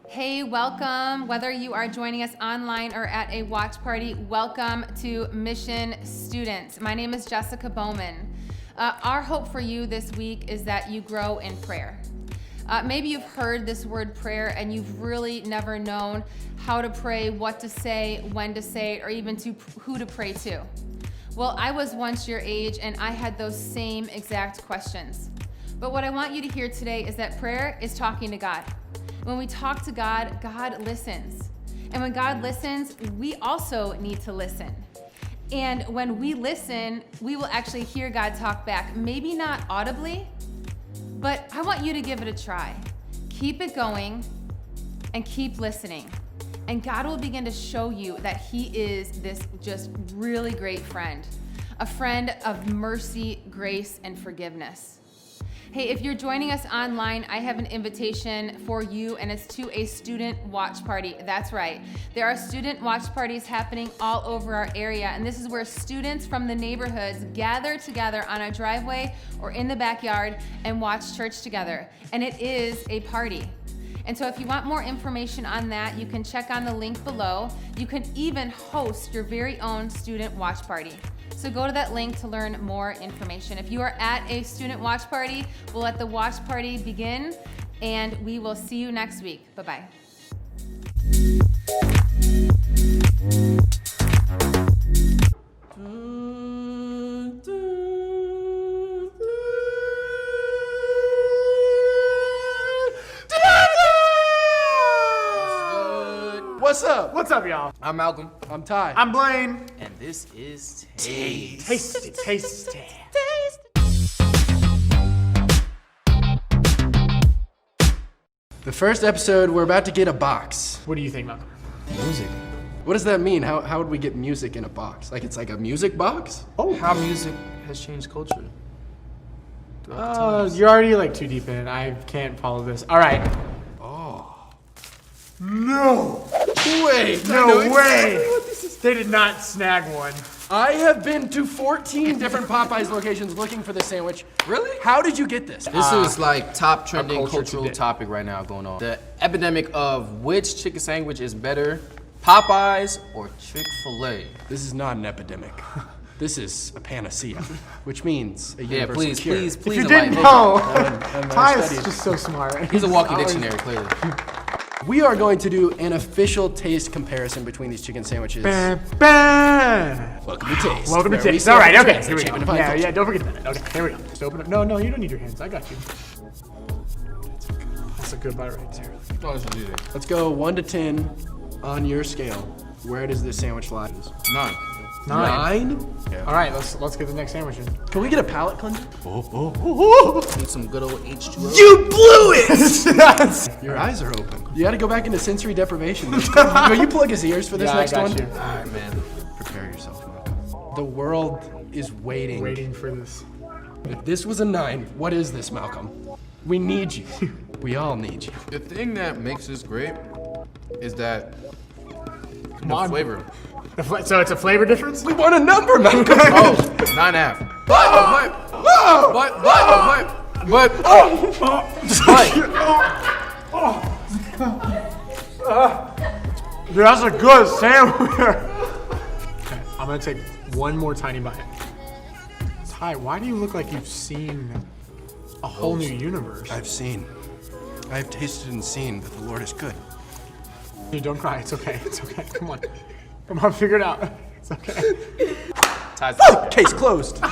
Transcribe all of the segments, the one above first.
Hey, welcome. Whether you are joining us online or at a watch party, welcome to Mission Students. My name is Jessica Bowman. Our hope for you this week is that you grow in prayer. Maybe you've heard this word prayer and you've really never known how to pray, what to say, when to say it, or even who to pray to. Well, I was once your age and I had those same exact questions. But what I want you to hear today is that prayer is talking to God. When we talk to God, God listens. And when God listens, we also need to listen. And when we listen, we will actually hear God talk back. Maybe not audibly, but I want you to give it a try. Keep it going and keep listening. And God will begin to show you that He is this just really great friend, a friend of mercy, grace, and forgiveness. Hey, if you're joining us online, I have an invitation for you, and it's to a student watch party. That's right. There are student watch parties happening all over our area, and this is where students from the neighborhoods gather together on a driveway or in the backyard and watch church together. And it is a party. And so if you want more information on that, you can check on the link below. You can even host your very own student watch party. So go to that link to learn more information. If you are at a student watch party, we'll let the watch party begin, and we will see you next week. Bye-bye. What's up? What's up, y'all? I'm Malcolm. I'm Ty. I'm Blaine. And this is Taste. Tasty. The first episode, we're about to get a box. What do you think, Malcolm? Music. What does that mean? How would we get music in a box? Like it's like a music box? Oh, How music has changed culture. you're already like too deep in it. I can't follow this. All right. No. Wait. No way. They did not snag one. I have been to 14 different Popeyes locations looking for this sandwich. Really? How did you get this? This is like top trending culture cultural today. topic right now going on. The epidemic of which chicken sandwich is better, Popeyes or Chick-fil-A? This is not an epidemic. This is a panacea, which means a Yeah, universal please, cure. please, If please. you didn't enlighten me. know, And I Ty is studied. just so smart. He's a walking dictionary, clearly. We are going to do an official taste comparison between these chicken sandwiches. Bam, bam. Welcome to Taste. Welcome to where we Taste. see All right, how okay, trends here we shape go. and define culture. Yeah, don't forget that. Okay, here we go. Just open it. No, you don't need your hands. I got you. That's a good bite right there. Oh, this is easy. Let's go 1 to 10 on your scale. Where does this sandwich lie? 9. 9? All right, let's get the next sandwich in. Can we get a palate cleanser? Need some good old H2O. You blew it! Your eyes are open. You gotta go back into sensory deprivation. Will you plug his ears for this Yeah, next I got one? you. All right, man. Prepare yourself, Malcolm. The world is waiting. Waiting for this. If this was a 9, what is this, Malcolm? We need you. We all need you. The thing that makes this great is that Come on. flavor. So it's a flavor difference? We want a number, Malcolm. Oh, 9.5. Dude, that's a good sandwich. Okay, I'm gonna take one more tiny bite. Ty, why do you look like you've seen a whole new universe? I've seen. I've tasted and seen that the Lord is good. Dude, don't cry. It's okay. It's okay. Come on, figure it out. It's okay. Case closed.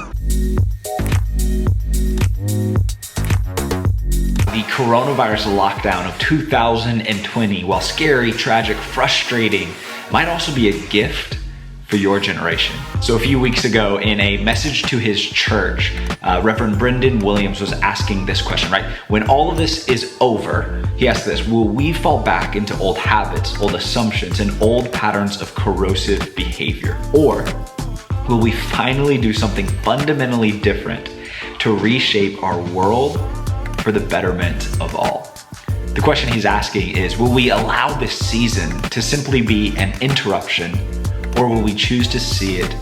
The coronavirus lockdown of 2020, while scary, tragic, frustrating, might also be a gift for your generation. So a few weeks ago, in a message to his church, Reverend Brendan Williams was asking this question, right? When all of this is over, he asked this: will we fall back into old habits, old assumptions, and old patterns of corrosive behavior? Or will we finally do something fundamentally different to reshape our world for the betterment of all? The question he's asking is, will we allow this season to simply be an interruption, or will we choose to see it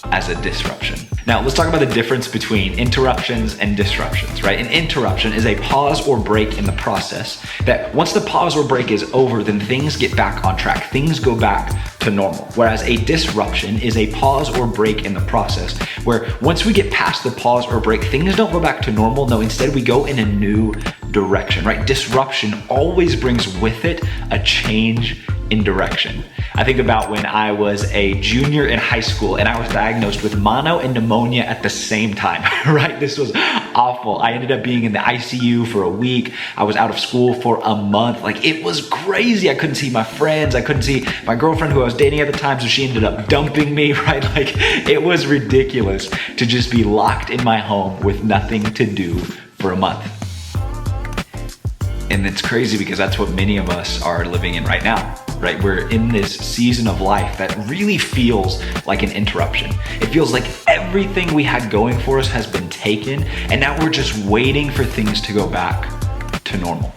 as a disruption? Now, let's talk about the difference between interruptions and disruptions, right? An interruption is a pause or break in the process that once the pause or break is over, then things get back on track. Things go back to normal. Whereas a disruption is a pause or break in the process where once we get past the pause or break, things don't go back to normal. No, instead we go in a new direction, right? Disruption always brings with it a change in direction. I think about when I was a junior in high school and I was diagnosed with mono and pneumonia at the same time, right? This was awful. I ended up being in the ICU for a week. I was out of school for a month. Like, it was crazy. I couldn't see my friends. I couldn't see my girlfriend who I was dating at the time, so she ended up dumping me, right? Like, it was ridiculous to just be locked in my home with nothing to do for a month. And it's crazy because that's what many of us are living in right now, right? We're in this season of life that really feels like an interruption. It feels like everything we had going for us has been taken, and now we're just waiting for things to go back to normal.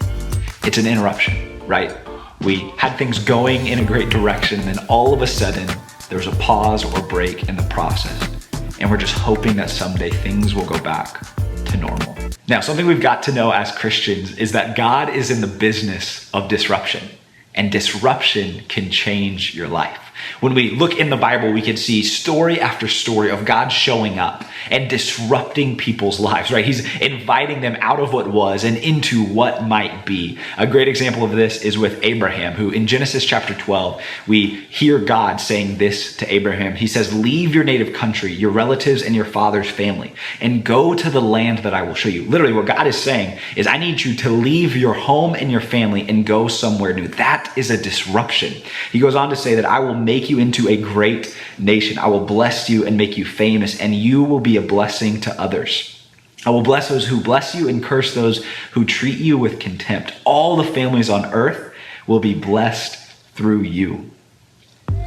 It's an interruption, right? We had things going in a great direction, and then all of a sudden, there's a pause or break in the process. And we're just hoping that someday things will go back to normal. Now, something we've got to know as Christians is that God is in the business of disruption, and disruption can change your life. When we look in the Bible, we can see story after story of God showing up and disrupting people's lives, right? He's inviting them out of what was and into what might be. A great example of this is with Abraham, who in Genesis chapter 12, we hear God saying this to Abraham. He says, "Leave your native country, your relatives and your father's family, and go to the land that I will show you." Literally, what God is saying is, I need you to leave your home and your family and go somewhere new. That is a disruption. He goes on to say that I will make you into a great nation. I will bless you and make you famous, and you will be a blessing to others. I will bless those who bless you and curse those who treat you with contempt. All the families on earth will be blessed through you.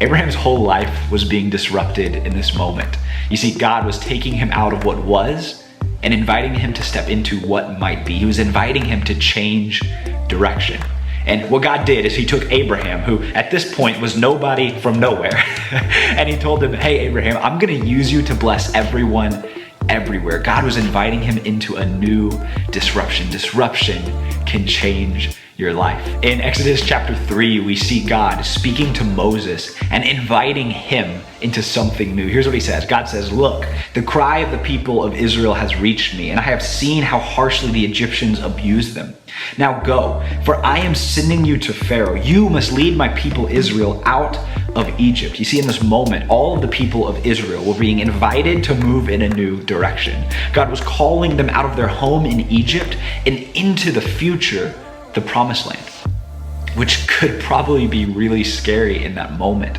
Abraham's whole life was being disrupted in this moment. You see, God was taking him out of what was and inviting him to step into what might be. He was inviting him to change direction. And what God did is he took Abraham, who at this point was nobody from nowhere, and he told him, "Hey, Abraham, I'm gonna use you to bless everyone everywhere." God was inviting him into a new disruption. Disruption can change your life. In Exodus chapter 3, we see God speaking to Moses and inviting him into something new. Here's what he says. God says, "Look, the cry of the people of Israel has reached me, and I have seen how harshly the Egyptians abuse them. Now go, for I am sending you to Pharaoh. You must lead my people Israel out of Egypt." You see, in this moment, all of the people of Israel were being invited to move in a new direction. God was calling them out of their home in Egypt and into the future, the promised land, which could probably be really scary in that moment.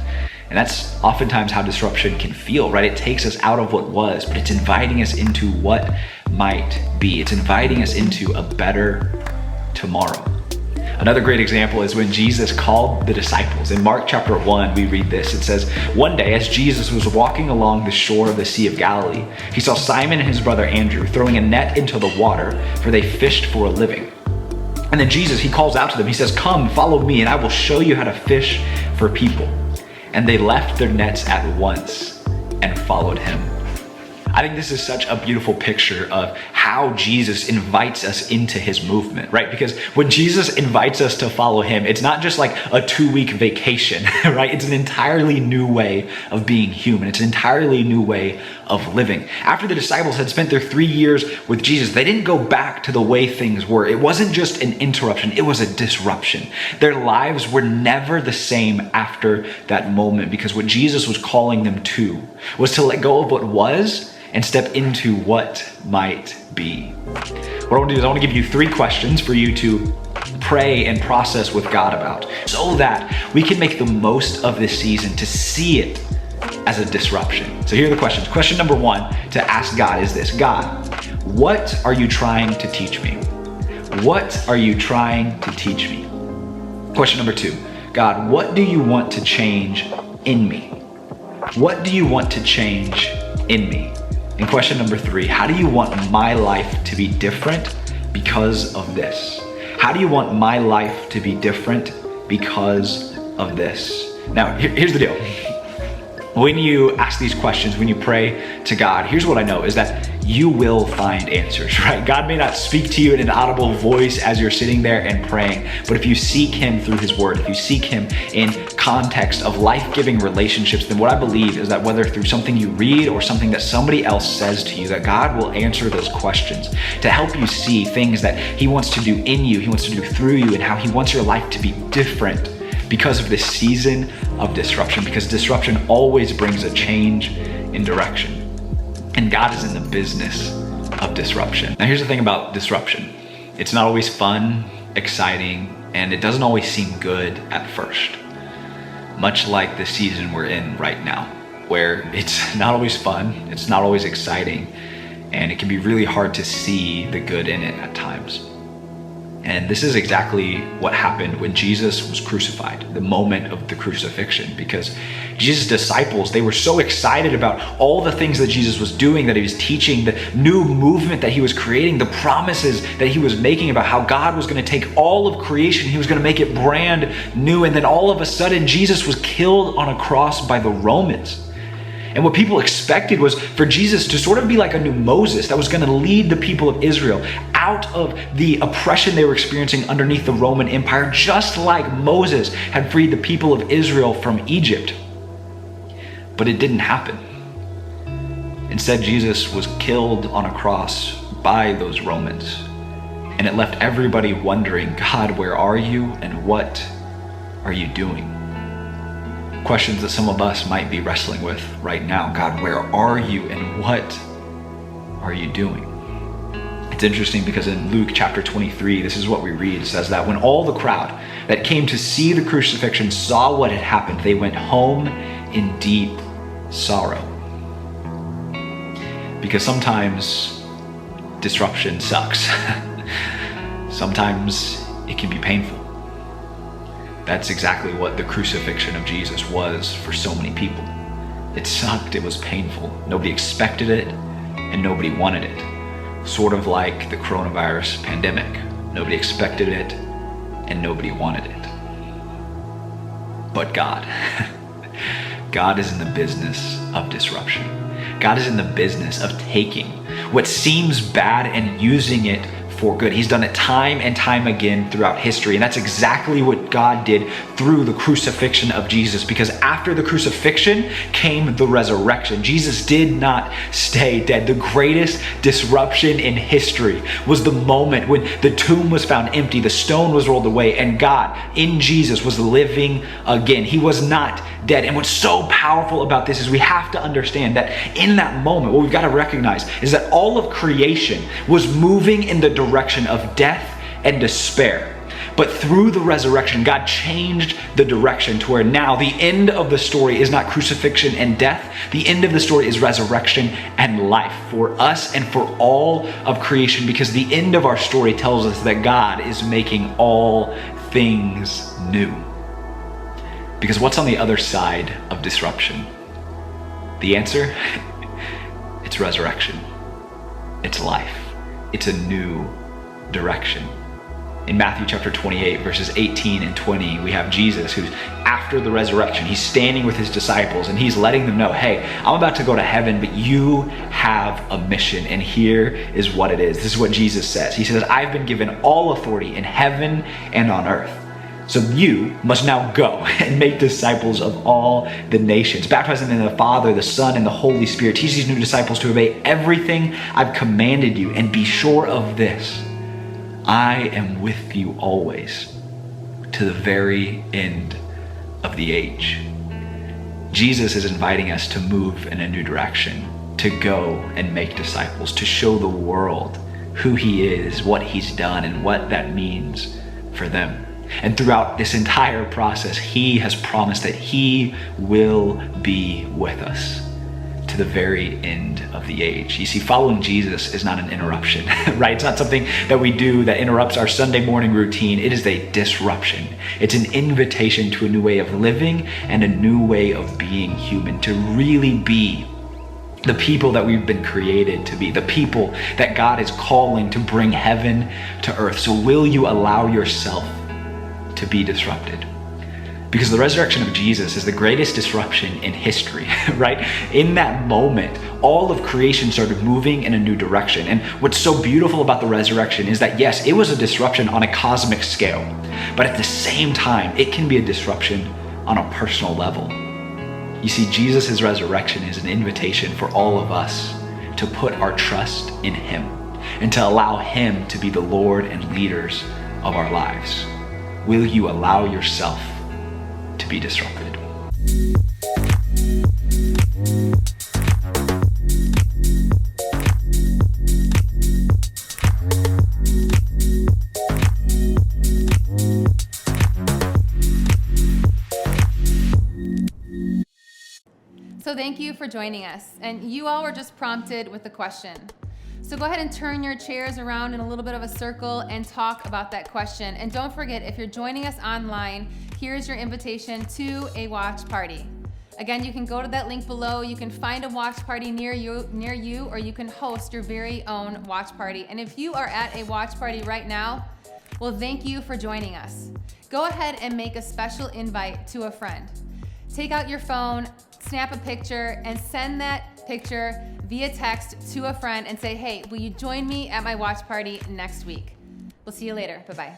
And that's oftentimes how disruption can feel, right? It takes us out of what was, but it's inviting us into what might be. It's inviting us into a better tomorrow. Another great example is when Jesus called the disciples. In Mark chapter 1, we read this. It says, "One day as Jesus was walking along the shore of the Sea of Galilee, he saw Simon and his brother Andrew throwing a net into the water, for they fished for a living. And then Jesus, he calls out to them. He says, 'Come, follow me, and I will show you how to fish for people.' And they left their nets at once and followed him." I think this is such a beautiful picture of how Jesus invites us into his movement, right? Because when Jesus invites us to follow him, it's not just like a 2-week vacation, right? It's an entirely new way of being human. It's an entirely new way of living. After the disciples had spent their 3 years with Jesus, they didn't go back to the way things were. It wasn't just an interruption, it was a disruption. Their lives were never the same after that moment, because what Jesus was calling them to was to let go of what was and step into what might be. What I want to do is I want to give you 3 questions for you to pray and process with God about, so that we can make the most of this season to see it as a disruption. So here are the questions. Question number 1 to ask God is this: God, what are you trying to teach me? What are you trying to teach me? Question number 2, God, what do you want to change in me? What do you want to change in me? And question number 3, how do you want my life to be different because of this? How do you want my life to be different because of this? Now, here's the deal. When you ask these questions, when you pray to God, here's what I know is that you will find answers, right? God may not speak to you in an audible voice as you're sitting there and praying, but if you seek him through his word, if you seek him in context of life-giving relationships, then what I believe is that whether through something you read or something that somebody else says to you, that God will answer those questions to help you see things that he wants to do in you, he wants to do through you, and how he wants your life to be different because of this season of disruption, because disruption always brings a change in direction. And God is in the business of disruption. Now here's the thing about disruption. It's not always fun, exciting, and it doesn't always seem good at first. Much like the season we're in right now, where it's not always fun, it's not always exciting, and it can be really hard to see the good in it at times. And this is exactly what happened when Jesus was crucified, the moment of the crucifixion, because Jesus' disciples, they were so excited about all the things that Jesus was doing, that he was teaching, the new movement that he was creating, the promises that he was making about how God was going to take all of creation, he was going to make it brand new. And then all of a sudden, Jesus was killed on a cross by the Romans. And what people expected was for Jesus to sort of be like a new Moses that was going to lead the people of Israel out of the oppression they were experiencing underneath the Roman Empire, just like Moses had freed the people of Israel from Egypt. But it didn't happen. Instead, Jesus was killed on a cross by those Romans. And it left everybody wondering, God, where are you and what are you doing? Questions that some of us might be wrestling with right now. God, where are you and what are you doing? It's interesting because in Luke chapter 23, this is what we read. It says that when all the crowd that came to see the crucifixion saw what had happened, they went home in deep sorrow. Because sometimes disruption sucks. Sometimes it can be painful. That's exactly what the crucifixion of Jesus was for so many people. It sucked, it was painful. Nobody expected it, and nobody wanted it. Sort of like the coronavirus pandemic. Nobody expected it, and nobody wanted it. But God. God is in the business of disruption. God is in the business of taking what seems bad and using it for good. He's done it time and time again throughout history. And that's exactly what God did through the crucifixion of Jesus, because after the crucifixion came the resurrection. Jesus did not stay dead. The greatest disruption in history was the moment when the tomb was found empty, the stone was rolled away, and God in Jesus was living again. He was not dead. And what's so powerful about this is we have to understand that in that moment, what we've got to recognize is that all of creation was moving in the direction of death and despair. But through the resurrection, God changed the direction to where now the end of the story is not crucifixion and death. The end of the story is resurrection and life for us and for all of creation, because the end of our story tells us that God is making all things new. Because what's on the other side of disruption? The answer? It's resurrection. It's life. It's a new direction. In Matthew chapter 28, verses 18 and 20, we have Jesus who's after the resurrection. He's standing with his disciples and he's letting them know, hey, I'm about to go to heaven, but you have a mission. And here is what it is. This is what Jesus says. He says, I've been given all authority in heaven and on earth. So you must now go and make disciples of all the nations, baptizing them in the Father, the Son, and the Holy Spirit. Teach these new disciples to obey everything I've commanded you, and be sure of this: I am with you always, to the very end of the age. Jesus is inviting us to move in a new direction, to go and make disciples, to show the world who he is, what he's done, and what that means for them. And throughout this entire process, he has promised that he will be with us to the very end of the age. You see, following Jesus is not an interruption, right? It's not something that we do that interrupts our Sunday morning routine. It is a disruption. It's an invitation to a new way of living and a new way of being human, to really be the people that we've been created to be, the people that God is calling to bring heaven to earth. So will you allow yourself to be disrupted? Because the resurrection of Jesus is the greatest disruption in history, right? In that moment, all of creation started moving in a new direction. And what's so beautiful about the resurrection is that, yes, it was a disruption on a cosmic scale, but at the same time, it can be a disruption on a personal level. You see, Jesus' resurrection is an invitation for all of us to put our trust in him and to allow him to be the Lord and leaders of our lives. Will you allow yourself to be disrupted? So thank you for joining us. And you all were just prompted with a question. So go ahead and turn your chairs around in a little bit of a circle and talk about that question. And don't forget, if you're joining us online, here's your invitation to a watch party. Again, you can go to that link below. You can find a watch party near you, or you can host your very own watch party. And if you are at a watch party right now, well, thank you for joining us. Go ahead and make a special invite to a friend. Take out your phone, snap a picture, and send that picture via text to a friend and say, hey, will you join me at my watch party next week? We'll see you later. Bye-bye.